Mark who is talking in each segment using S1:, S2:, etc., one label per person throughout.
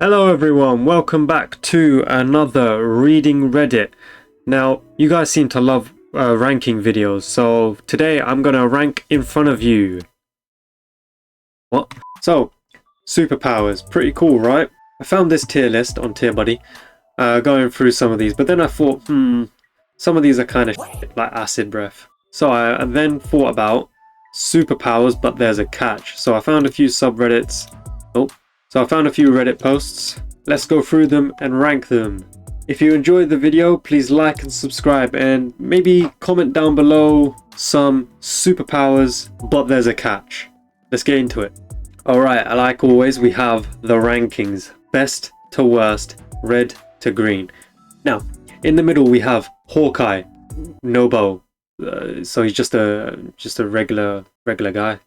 S1: Hello everyone, welcome back to another Reading Reddit. Now, you guys seem to love ranking videos, so today I'm gonna rank in front of you. What? So, superpowers, pretty cool, right? I found this tier list on TierBuddy, going through some of these, but then I thought, some of these are kind of shit, like acid breath. So I then thought about superpowers, but there's a catch. So I found a few subreddits. So I found a few Reddit posts. Let's go through them and rank them. If you enjoyed the video, please like and subscribe, and maybe comment down below some superpowers, but there's a catch. Let's get into it. Alright, like always, we have the rankings. Best to worst, red to green. Now, in the middle we have Hawkeye, no bow. So he's just a regular guy.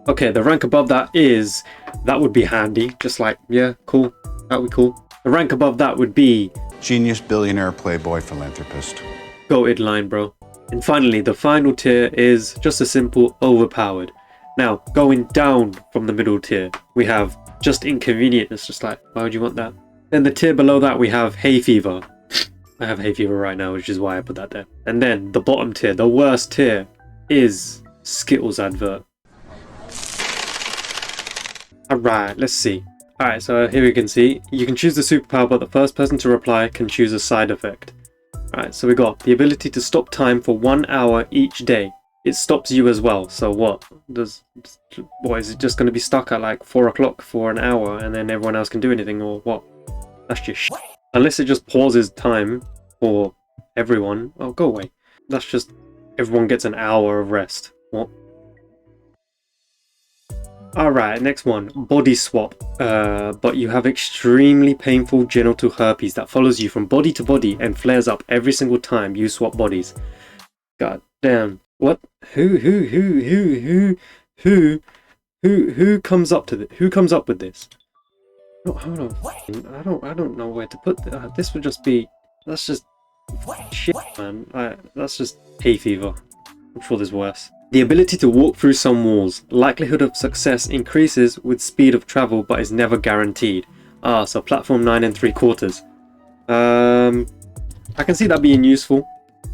S1: Okay, the rank above that is, that would be handy, just like, yeah, cool, that would be cool. The rank above that would be
S2: genius, billionaire, playboy, philanthropist.
S1: goated line, bro. And finally, the final tier is just a simple overpowered. Now, going down from the middle tier, we have just inconvenient. It's just like, why would you want that? Then the tier below that, we have hay fever. I have hay fever right now, which is why I put that there. And then the bottom tier, the worst tier, is Skittles advert. Alright, let's see. Alright, so here we can see, you can choose the superpower, but the first person to reply can choose a side effect. Alright, so we got the ability to stop time for 1 hour each day. It stops you as well, so what? Is it just going to be stuck at like 4 o'clock for an hour and then everyone else can do anything, or what? That's just shit. Unless it just pauses time for everyone. Oh, go away. That's just, everyone gets an hour of rest. What? Alright, next one, body swap, but you have extremely painful genital herpes that follows you from body to body and flares up every single time you swap bodies. God damn. What? Who comes up to this? Who comes up with this? Oh, hold on. I don't know where to put this. This would just be, that's just shit, man. That's just hay fever. I'm sure there's worse. The ability to walk through some walls. Likelihood of success increases with speed of travel, but is never guaranteed. Ah, so platform 9 3/4. I can see that being useful.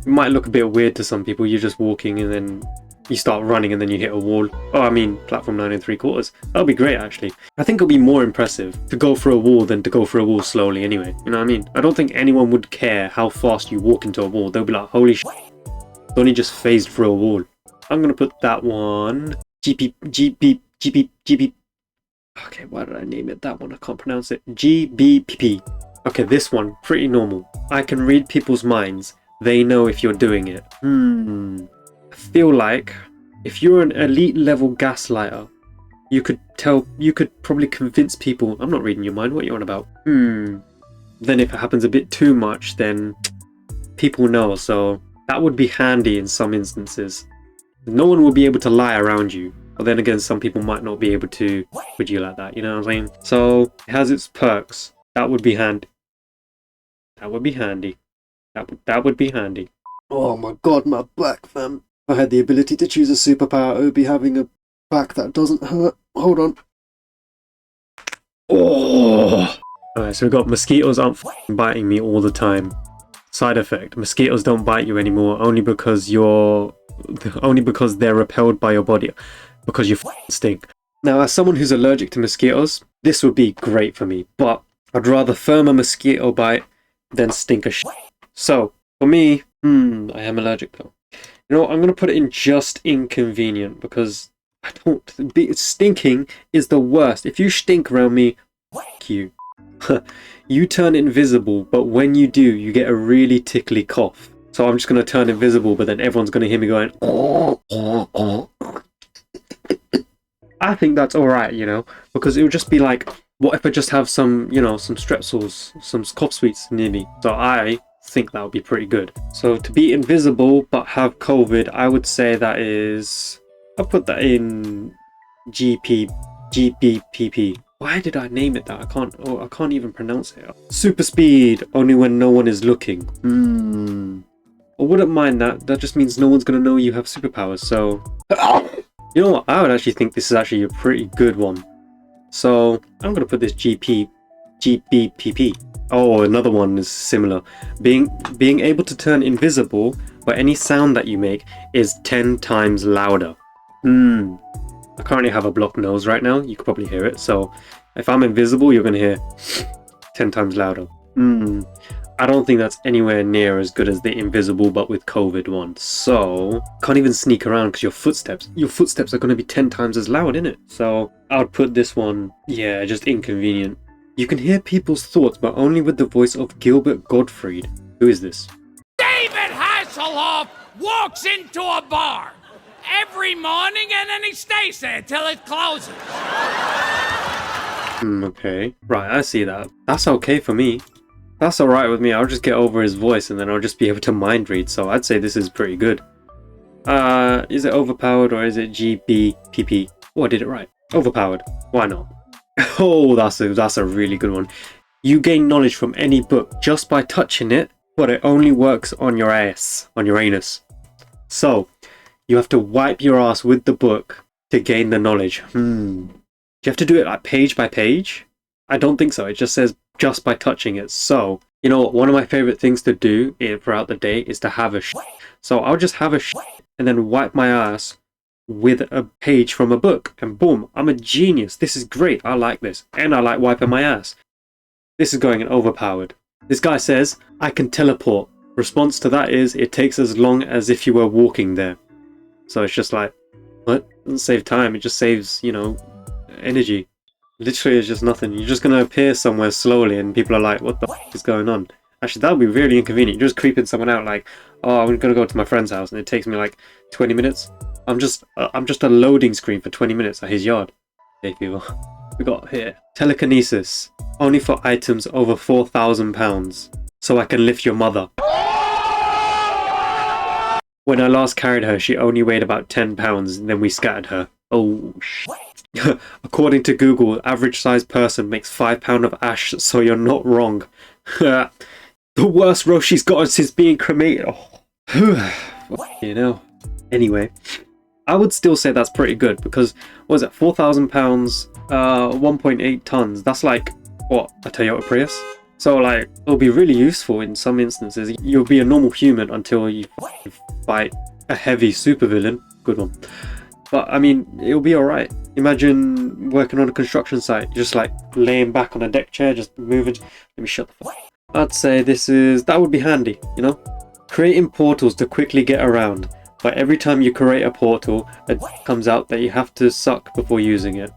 S1: It might look a bit weird to some people. You're just walking and then you start running and then you hit a wall. Oh, I mean, platform 9 3/4. That'll be great, actually. I think it'll be more impressive to go through a wall than to go through a wall slowly anyway. You know what I mean? I don't think anyone would care how fast you walk into a wall. They'll be like, holy shit, it's only just phased through a wall. I'm gonna put that one GP. Okay, why did I name it that one? I can't pronounce it. GBPP. Okay, this one, pretty normal. I can read people's minds. They know if you're doing it. I feel like if you're an elite level gaslighter, you could probably convince people, I'm not reading your mind, what are you on about? Then if it happens a bit too much, then people know, so that would be handy in some instances. No one will be able to lie around you, but then again, some people might not be able to with you like that, you know what I'm saying? So it has its perks. That would be handy. That would be handy. That would be handy. Oh my god, my back, fam. If I had the ability to choose a superpower, I would be having a back that doesn't hurt. Hold on. Oh. Alright, so we've got mosquitoes aren't biting me all the time. Side effect: mosquitoes don't bite you anymore, only because they're repelled by your body, because you stink. Now, as someone who's allergic to mosquitoes, this would be great for me, but I'd rather firm a mosquito bite than stink a shit. So for me, I am allergic though. You know what, I'm gonna put it in just inconvenient, because stinking is the worst. If you stink around me, f you. You turn invisible, but when you do, you get a really tickly cough. So I'm just going to turn invisible, but then everyone's going to hear me going, I think that's alright, you know, because it would just be like, what if I just have some, you know, some strepsils, some cough sweets near me? So I think that would be pretty good. So to be invisible, but have COVID, I would say that is, I'll put that in GBPP. Why did I name it that? I can't even pronounce it. Super speed, only when no one is looking. I wouldn't mind that. That just means no one's gonna know you have superpowers, so... You know what? I would actually think this is actually a pretty good one. So, I'm gonna put this GP GBPP. Oh, another one is similar. Being able to turn invisible, but any sound that you make is 10 times louder. I currently have a blocked nose right now. You could probably hear it. So if I'm invisible, you're gonna hear 10 times louder. I don't think that's anywhere near as good as the invisible but with COVID one. So can't even sneak around because your footsteps are going to be 10 times as loud, innit? So I would put this one, yeah, just inconvenient. You can hear people's thoughts but only with the voice of Gilbert Gottfried. Who is this?
S3: David Hasselhoff walks into a bar every morning and then he stays there till it closes.
S1: Okay. Right, I see that. That's okay for me. That's alright with me. I'll just get over his voice and then I'll just be able to mind read. So I'd say this is pretty good. Is it overpowered or is it GBPP? Oh, I did it right. Overpowered. Why not? Oh, that's a really good one. You gain knowledge from any book just by touching it, but it only works on your ass, on your anus. So you have to wipe your ass with the book to gain the knowledge. Do you have to do it like page by page? I don't think so. It just says just by touching it. So, you know what? One of my favorite things to do throughout the day is to have a So I'll just have a and then wipe my ass with a page from a book. And boom, I'm a genius. This is great. I like this. And I like wiping my ass. This is going in overpowered. This guy says, I can teleport. Response to that is, it takes as long as if you were walking there. So it's just like, what? It doesn't save time. It just saves, you know, energy. Literally, it's just nothing. You're just going to appear somewhere slowly and people are like, what the f is going on? Actually, that would be really inconvenient. You're just creeping someone out like, oh, I'm going to go to my friend's house and it takes me like 20 minutes. I'm just a loading screen for 20 minutes at his yard. Okay, people. We got here. Telekinesis. Only for items over £4,000. So I can lift your mother. When I last carried her, she only weighed about 10 pounds and then we scattered her. Oh, shit. According to Google, average sized person makes £5 of ash, so you're not wrong. The worst roast she's got since being cremated. Oh. You know. Anyway, I would still say that's pretty good because, what is it, £4,000, 1.8 tons. That's like, what, a Toyota Prius? So like, it'll be really useful in some instances. You'll be a normal human until you fight a heavy supervillain. Good one. But I mean, it'll be alright. Imagine working on a construction site, just like laying back on a deck chair, just moving. Let me shut the fuck up. I'd say that would be handy, you know? Creating portals to quickly get around. But every time you create a portal, it comes out that you have to suck before using it.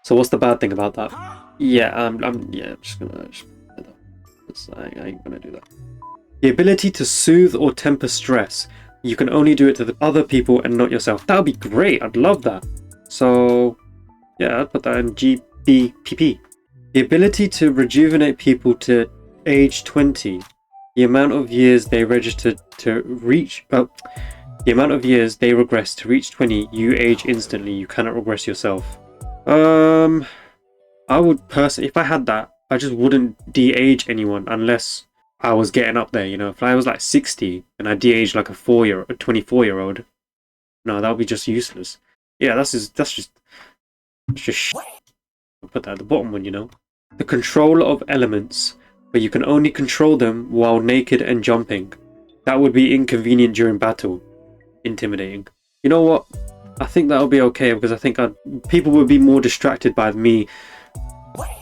S1: So what's the bad thing about that? Yeah, I'm just gonna... I ain't gonna do that. The ability to soothe or temper stress. You can only do it to the other people and not yourself. That would be great. I'd love that. So, yeah, I'd put that in GBPP. The ability to rejuvenate people to age 20. The amount of years they registered to reach... the amount of years they regress to reach 20, you age instantly. You cannot regress yourself. I would personally... If I had that, I just wouldn't de-age anyone unless... I was getting up there, you know. If I was like 60 and I de-aged like a 24-year-old, no, that would be just useless. Yeah, that's just shit. I'll put that at the bottom one, you know. The control of elements, but you can only control them while naked and jumping. That would be inconvenient during battle. Intimidating. You know what? I think that'll be okay because I think people would be more distracted by me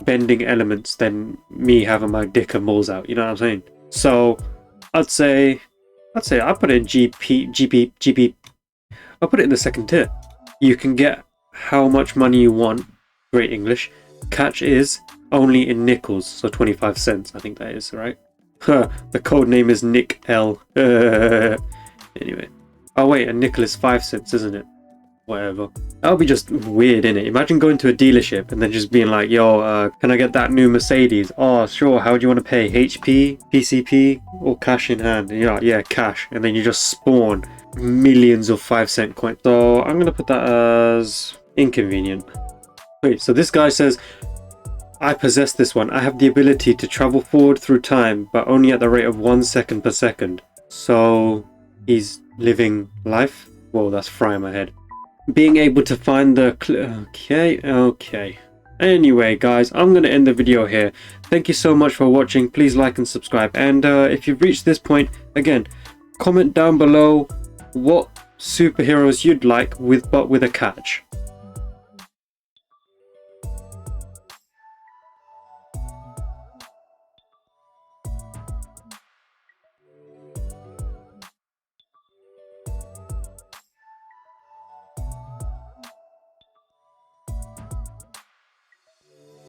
S1: bending elements than me having my dick and balls out, you know what I'm saying? So I'd say I put it in GP. I'll put it in the second tier. You can get how much money you want. Great English. Catch is only in nickels, so 25 cents. I think that is right. The code name is Nick L. Anyway. Oh wait, a nickel is 5 cents, isn't it? Whatever. That would be just weird, innit? Imagine going to a dealership and then just being like, yo, can I get that new Mercedes? Oh, sure. How do you want to pay? HP, PCP, or cash in hand? And you're like, yeah, cash. And then you just spawn millions of 5-cent coins. So I'm going to put that as inconvenient. Wait, so this guy says, I possess this one. I have the ability to travel forward through time, but only at the rate of 1 second per second. So he's living life? Whoa, that's frying my head. Being able to find the... Okay. Anyway guys, I'm going to end the video here. Thank you so much for watching. Please like and subscribe, and if you've reached this point, again, comment down below what superheroes you'd like, but with a catch.